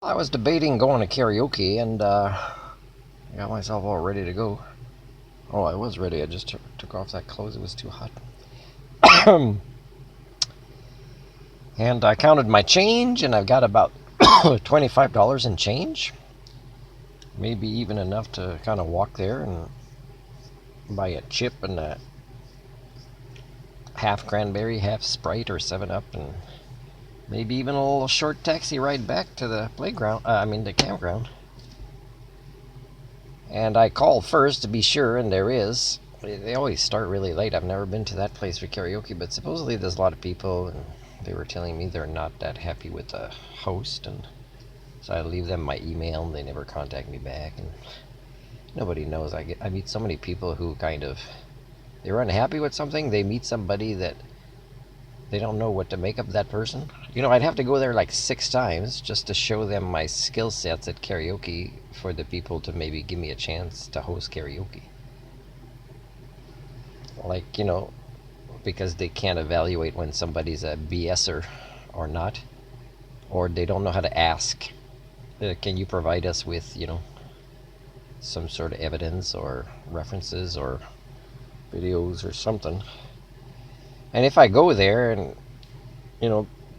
I was debating going to karaoke and got myself all ready to go. Oh, I was ready. I just took off that clothes. It was too hot. And I counted my change, and I've got about $25 in change. Maybe even enough to kind of walk there and buy a chip and a half cranberry, half Sprite or 7 Up, and maybe even a little short taxi ride back to the playground. The campground. And I called first to be sure, and there is. They always start really late. I've never been to that place for karaoke, but supposedly there's a lot of people, and they were telling me they're not that happy with the host, and so I leave them my email, and they never contact me back, and nobody knows. I meet so many people who kind of they're unhappy with something. They meet somebody that they don't know what to make of that person. I'd have to go there like 6 times just to show them my skill sets at karaoke for the people to maybe give me a chance to host karaoke. Like, because they can't evaluate when somebody's a BSer or not, or they don't know how to ask. Can you provide us with, some sort of evidence or references or videos or something? And if I go there and,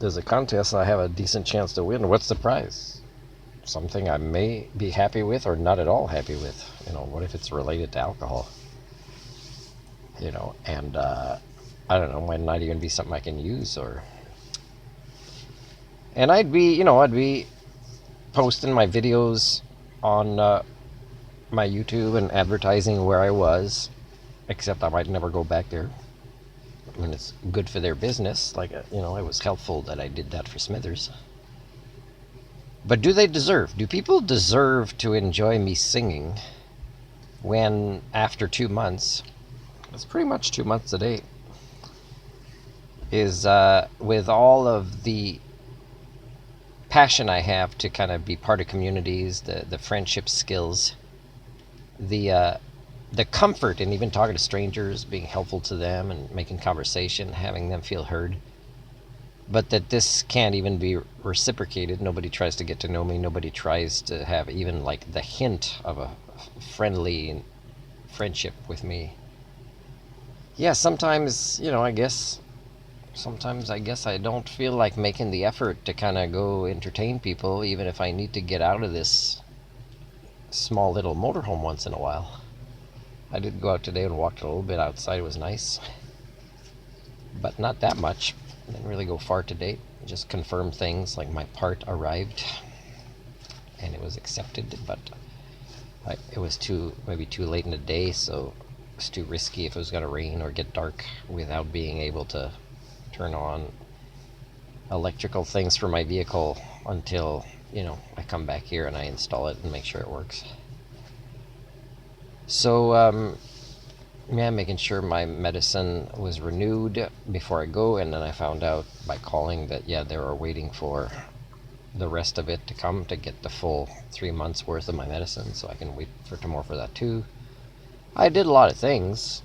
there's a contest and I have a decent chance to win, what's the prize? Something I may be happy with or not at all happy with. What if it's related to alcohol? And I don't know, might not even be something I can use and I'd be posting my videos on my YouTube and advertising where I was, except I might never go back there. I mean, it's good for their business. Like, it was helpful that I did that for Smithers. But do people deserve to enjoy me singing when after 2 months, it's pretty much 2 months a day, is with all of the passion I have to kind of be part of communities, the friendship skills, the comfort in even talking to strangers, being helpful to them and making conversation, having them feel heard. But that this can't even be reciprocated. Nobody tries to get to know me. Nobody tries to have even like the hint of a friendly friendship with me. Yeah, sometimes, sometimes I guess I don't feel like making the effort to kind of go entertain people, even if I need to get out of this small little motorhome once in a while. I did go out today and walked a little bit outside. It was nice, but not that much. I didn't really go far today. Just confirmed things like my part arrived and it was accepted, but it was maybe too late in the day, so it's too risky if it was going to rain or get dark without being able to turn on electrical things for my vehicle until, I come back here and I install it and make sure it works. So, yeah, making sure my medicine was renewed before I go, and then I found out by calling that, yeah, they were waiting for the rest of it to come to get the full 3 months worth of my medicine, so I can wait for tomorrow for that too. I did a lot of things,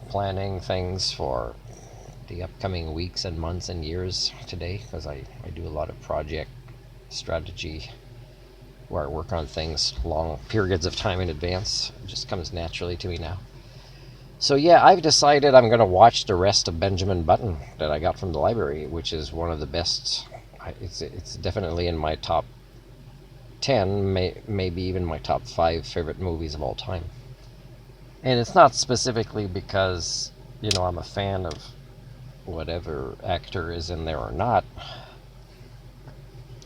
planning things for the upcoming weeks and months and years today, because I do a lot of project strategy where I work on things long periods of time in advance. It just comes naturally to me now. So yeah, I've decided I'm going to watch the rest of Benjamin Button that I got from the library, which is one of the best. It's definitely in my top 10, maybe even my top 5 favorite movies of all time. And it's not specifically because, I'm a fan of whatever actor is in there or not,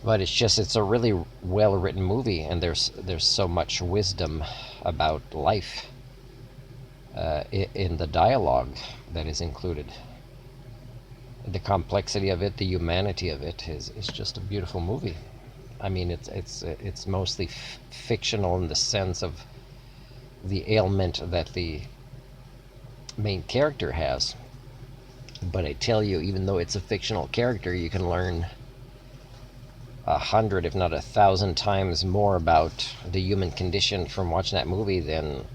but it's a really well written movie, and there's so much wisdom about life in the dialogue that is included. The complexity of it, the humanity of it is just a beautiful movie. I mean, it's mostly fictional in the sense of the ailment that the main character has. But I tell you, even though it's a fictional character, you can learn 100, if not 1,000 times more about the human condition from watching that movie than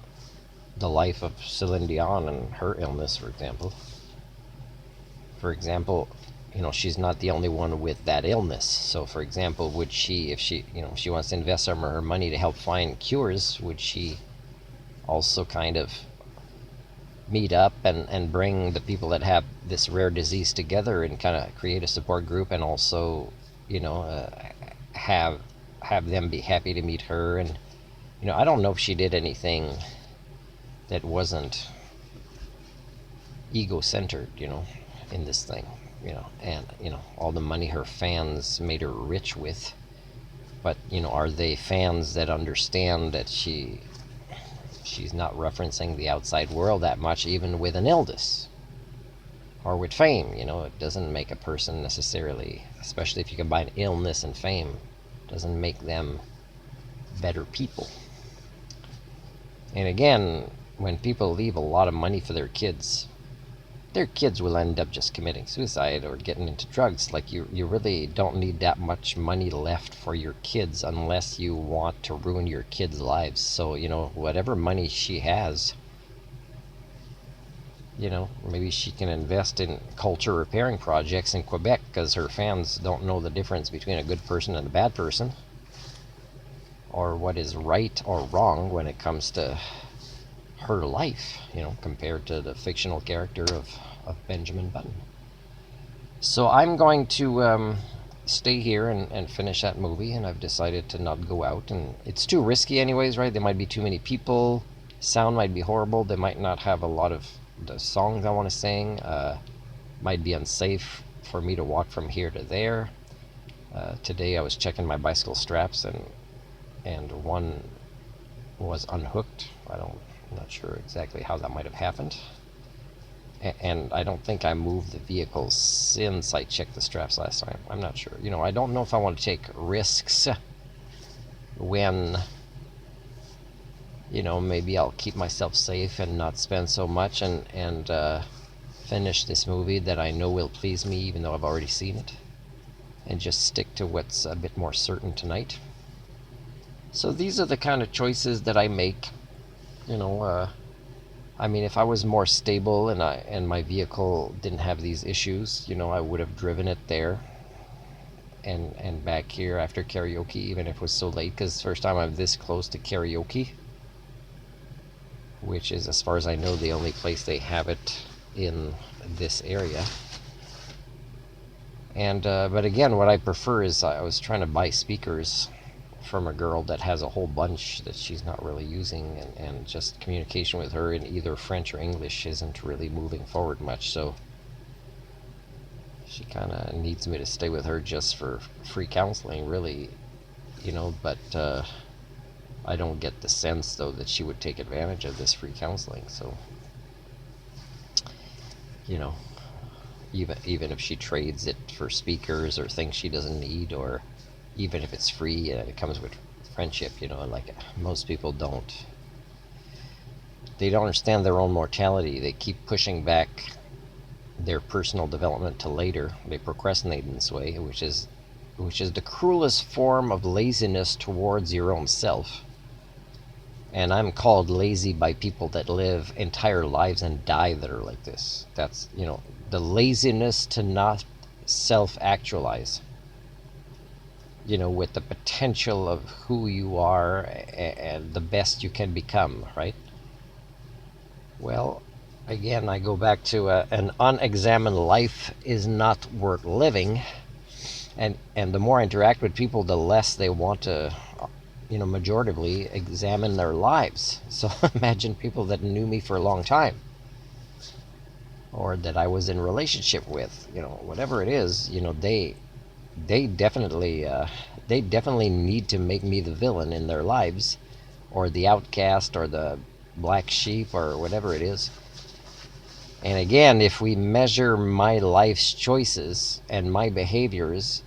the life of Celine Dion and her illness, for example. For example, she's not the only one with that illness. So, for example, would she, if she wants to invest some of her money to help find cures, would she also kind of meet up and bring the people that have this rare disease together and kind of create a support group, and also, you know, have have them be happy to meet her? And I don't know if she did anything that wasn't ego-centered, in this thing, and all the money her fans made her rich with. But are they fans that understand that she's not referencing the outside world that much, even with an illness or with fame? It doesn't make a person necessarily, especially if you combine illness and fame, doesn't make them better people. And again, when people leave a lot of money for their kids will end up just committing suicide or getting into drugs. Like, you really don't need that much money left for your kids unless you want to ruin your kids' lives. So, whatever money she has, maybe she can invest in culture repairing projects in Quebec, because her fans don't know the difference between a good person and a bad person, or what is right or wrong when it comes to her life, compared to the fictional character of Benjamin Button. So I'm going to stay here and finish that movie, and I've decided to not go out. And it's too risky anyways, right? There might be too many people, sound might be horrible, they might not have a lot of the songs I want to sing, might be unsafe for me to walk from here to there. Today I was checking my bicycle straps, and one was unhooked. I'm not sure exactly how that might have happened. And I don't think I moved the vehicle since I checked the straps last time. I'm not sure. I don't know if I want to take risks when, maybe I'll keep myself safe and not spend so much, and finish this movie that I know will please me, even though I've already seen it, and just stick to what's a bit more certain tonight. So these are the kind of choices that I make. If I was more stable and my vehicle didn't have these issues, I would have driven it there and back here after karaoke, even if it was so late, because first time I'm this close to karaoke, which is, as far as I know, the only place they have it in this area. And but again, what I prefer is, I was trying to buy speakers from a girl that has a whole bunch that she's not really using, and just communication with her in either French or English isn't really moving forward much. So she kind of needs me to stay with her just for free counseling, really, but I don't get the sense, though, that she would take advantage of this free counseling. So even if she trades it for speakers or things she doesn't need, or even if it's free, it comes with friendship, like most people don't. They don't understand their own mortality. They keep pushing back their personal development to later. They procrastinate in this way, which is the cruelest form of laziness towards your own self. And I'm called lazy by people that live entire lives and die that are like this. That's, the laziness to not self-actualize, with the potential of who you are and the best you can become, right? Well, again, I go back to an unexamined life is not worth living. And the more I interact with people, the less they want to, majoritively examine their lives. So imagine people that knew me for a long time, or that I was in relationship with, whatever it is, they definitely need to make me the villain in their lives, or the outcast, or the black sheep, or whatever it is. And again, if we measure my life's choices and my behaviors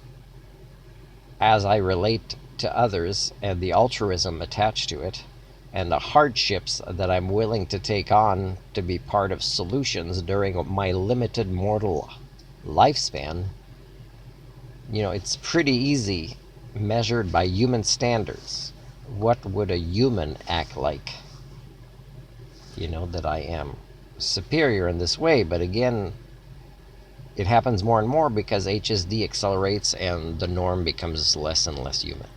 as I relate to others, and the altruism attached to it, and the hardships that I'm willing to take on to be part of solutions during my limited mortal lifespan, it's pretty easy, measured by human standards. What would a human act like? That I am superior in this way. But again, it happens more and more because HSD accelerates and the norm becomes less and less human.